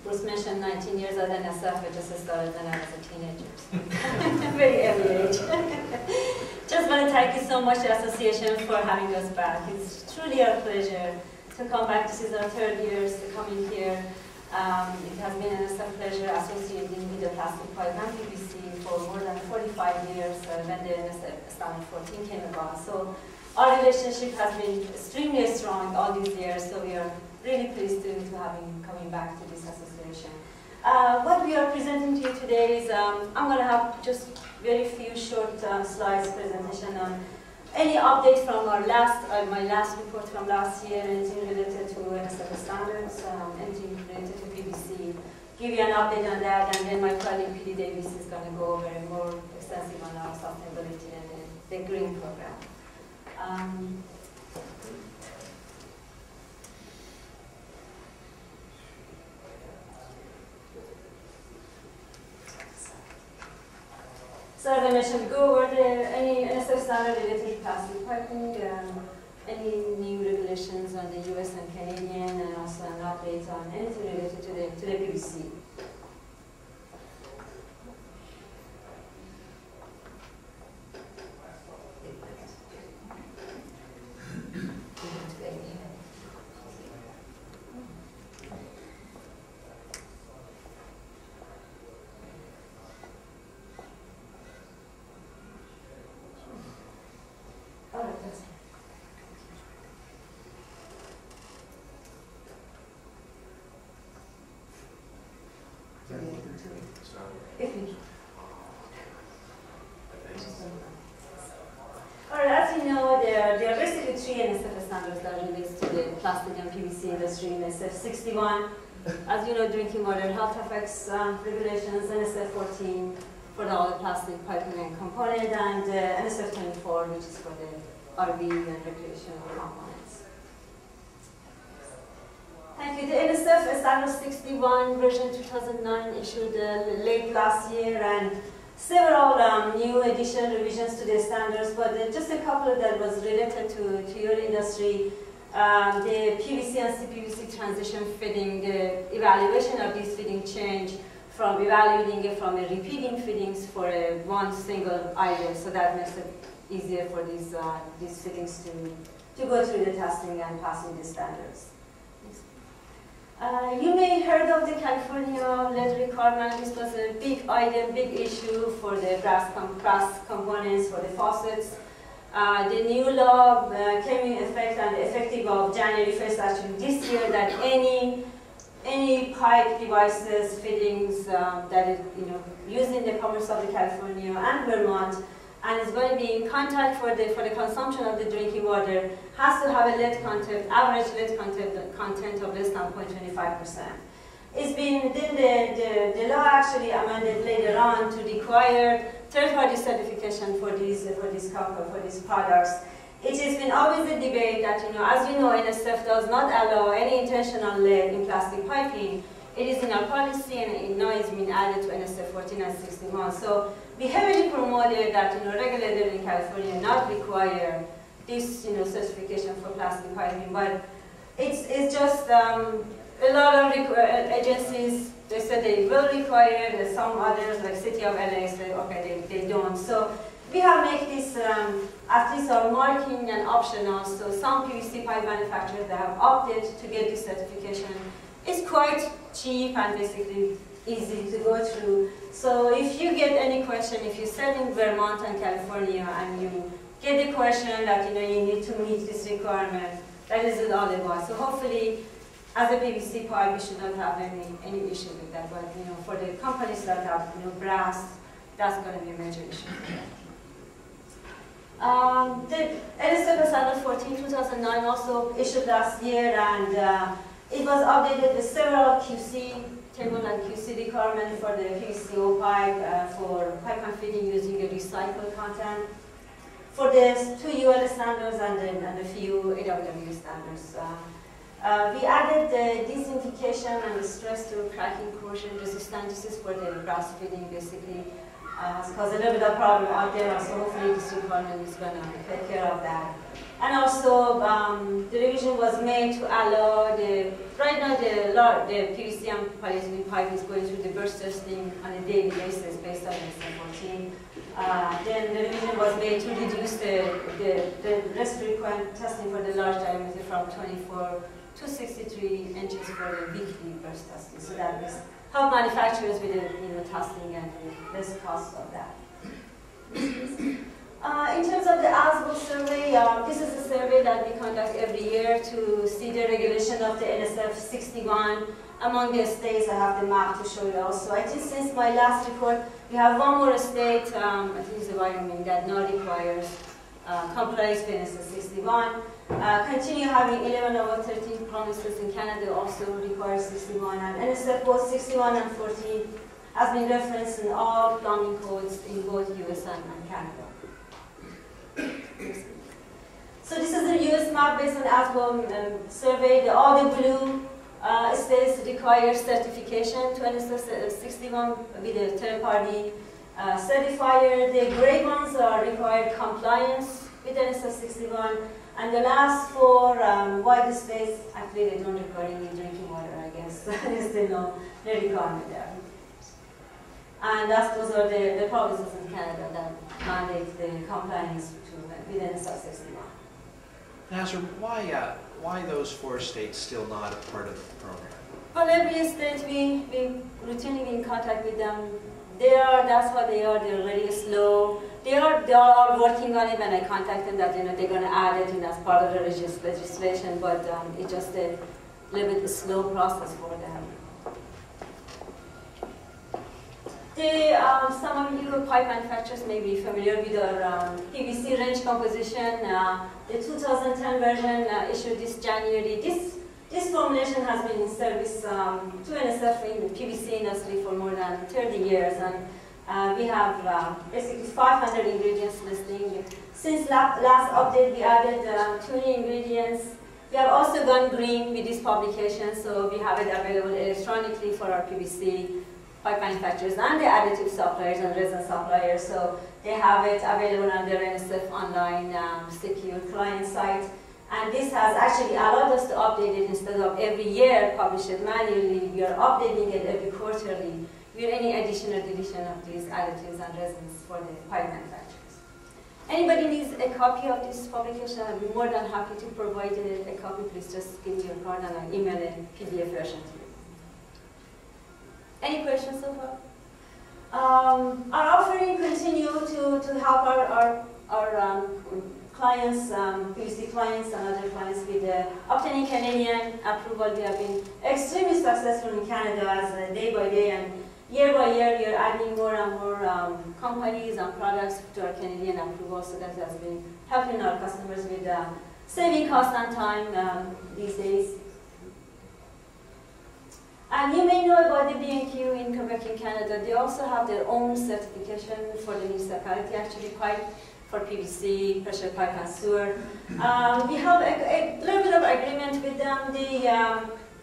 Bruce mentioned 19 years old and myself, I just started when I was a teenager. Very early age. Just want to thank you so much, the association, for having us back. It's truly our pleasure to come back. This is our 3rd year to coming here. It has been a pleasure associating with the plastic pipe and PVC for more than 45 years when the Standard 14 came about. So our relationship has been extremely strong all these years, so we are really pleased to having coming back to this association. What we are presenting to you today is, I'm going to have just very few short slides presentation on any update from our my last report from last year, anything related to NSF standards, anything related to PVC. Give you an update on that, and then my colleague P.D. Davis is going to go over more extensive on our sustainability and the green program. So as I mentioned, we go over any NSF standard related to plastic piping, any new regulations on the US and Canadian, and also an update on anything related to the PVC. As you know, there are basically 3 NSF standards that relates to the plastic and PVC industry. NSF 61, as you know, drinking water health effects regulations, NSF 14 for the all plastic piping and component, and NSF 24, which is for the RV and recreational components. Thank you. The NSF Standard 61 version 2009 issued late last year, and several new additional revisions to the standards, but just a couple that was related to your industry. The PVC and CPVC transition fitting, the evaluation of this fitting change from evaluating it from a repeating fittings for one single item, so that makes it easier for these fittings to go through the testing and passing the standards. You may have heard of the California lead requirement. This was a big item, big issue for the brass components for the faucets. The new law came in effect and effective of January 1st, actually this year, that any pipe devices, fittings that is used in the commerce of the California and Vermont, and is going to be in contact for the consumption of the drinking water, has to have a lead content, average lead content of less than 0.25%. It's been, then the law actually amended later on to require third-party certification for these products. It has been always a debate that, as you know, NSF does not allow any intentional lead in plastic piping. It is in our policy, and now it's been added to NSF 14 and 61. So we heavily promoted that, regulator in California not require this, certification for plastic piping, but it's just a lot of agencies. They said they will require it. Some others, like City of LA, say okay, they don't. So we have made this at least our marking and optional. So some PVC pipe manufacturers that have opted to get this certification. It's quite cheap and basically easy to go through. So if you get any question, if you sell in Vermont and California and you get the question that you need to meet this requirement, that is it all about. So hopefully, as a PVC pipe, we should not have any issue with that. But for the companies that have brass, that's going to be a major issue. The NSF Standard 14 2009 also issued last year, and it was updated with several QC table and QC requirements for the PVCO pipe, for pipe and fitting using a recycled content, for the 2 UL standards and a few AWW standards. We added the designification and the stress to cracking corrosion resistance. This is for the brass fitting, basically. caused a little bit of problem out there, so hopefully this requirement is going to take care of that. And also, the revision was made to allow right now the PVC and polyethylene pipe is going through the burst testing on a daily basis based on NSF 14. Then the revision was made to reduce the less frequent testing for the large diameter from 24 to 63 inches for the weekly burst testing. So that will help manufacturers with the testing and the less cost of that. In terms of the ASBO survey, this is a survey that we conduct every year to see the regulation of the NSF 61 among the states. I have the map to show you also. I think since my last report, we have one more state, I think it's Wyoming, that now requires compliance with NSF 61. Continue having 11 over 13 provinces in Canada also require 61, and NSF both 61 and 14 has been referenced in all plumbing codes in both US and Canada. So this is the US map based on ASBO survey. All the blue states require certification to NSF 61 with a third-party certifier. The gray ones are required compliance with NSF 61. And the last four white states, actually they don't require any drinking water, I guess. There's still no requirement there. And those are the provinces in Canada that mandate the compliance with NSF 61. Nasrin, why those 4 states still not a part of the program? Well, every state we routinely in contact with them. That's what they are. They're really slow. They are all working on it. When I contact them, that they're going to add it as part of the legislation, but it's just a little bit slow process for them. Some of you pipe manufacturers may be familiar with our PVC range composition. The 2010 version issued this January. This formulation has been in service to NSF in the PVC industry for more than 30 years, and we have basically 500 ingredients listing. Since last update, we added 20 ingredients. We have also gone green with this publication, so we have it available electronically for our PVC pipe manufacturers and the additive suppliers and resin suppliers. So they have it available on their NSF online secure client site. And this has actually allowed us to update it instead of every year publish it manually. We are updating it every quarterly with any additional deletion of these additives and resins for the pipe manufacturers. Anybody needs a copy of this publication, I'll be more than happy to provide a copy. Please just give me your card and I'll email a PDF version to you. Any questions so far? Our offering continue to help our clients, PVC clients and other clients with obtaining Canadian approval. We have been extremely successful in Canada as day by day and year by year we are adding more and more companies and products to our Canadian approval, so that has been helping our customers with saving cost and time these days. And you may know about the B&Q in Quebec in Canada. They also have their own certification for the municipality, actually pipe for PVC, pressure pipe and sewer. We have a little bit of agreement with them. They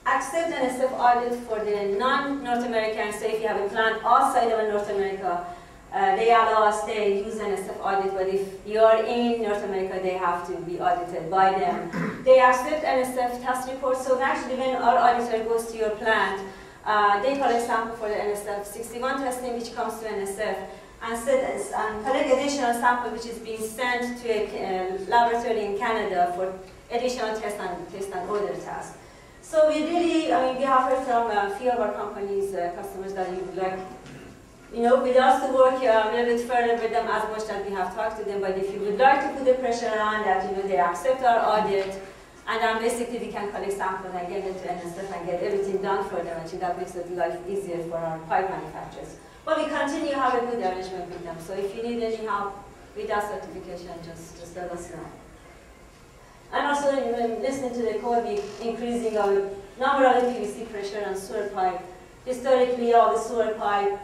accept NSF audit for the non-North American, so if you have a plant outside of North America, they allow us to use NSF audit, but if you are in North America, they have to be audited by them. They accept NSF test reports, so actually when our auditor goes to your plant, they collect sample for the NSF 61 testing, which comes to NSF, and collect additional sample, which is being sent to a laboratory in Canada for additional test and other tests. So we really, we have heard from a few of our companies, customers that you would like, with us to work a little bit further with them as much as we have talked to them, but if you would like to put the pressure on that, they accept our audit, and then basically we can collect samples and get it to NSF and get everything done for them, and that makes it life easier for our pipe manufacturers. But we continue to have a good arrangement with them, so if you need any help with that certification, just let us know. And also, listening to the code, we're increasing our number of PVC pressure and sewer pipe. Historically, all the sewer pipe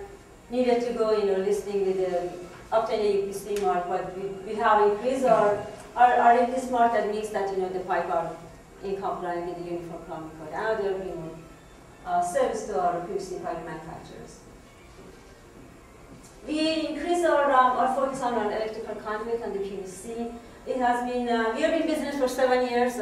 needed to go, listing with the obtaining UPC mark, but we have increased our UPC mark. That means that the pipe are in compliance with the Uniform Plumbing Code and other service to our PVC pipe manufacturers. We increase our focus on our electrical conduit and the PVC. It has been, we have been in business for 7 years.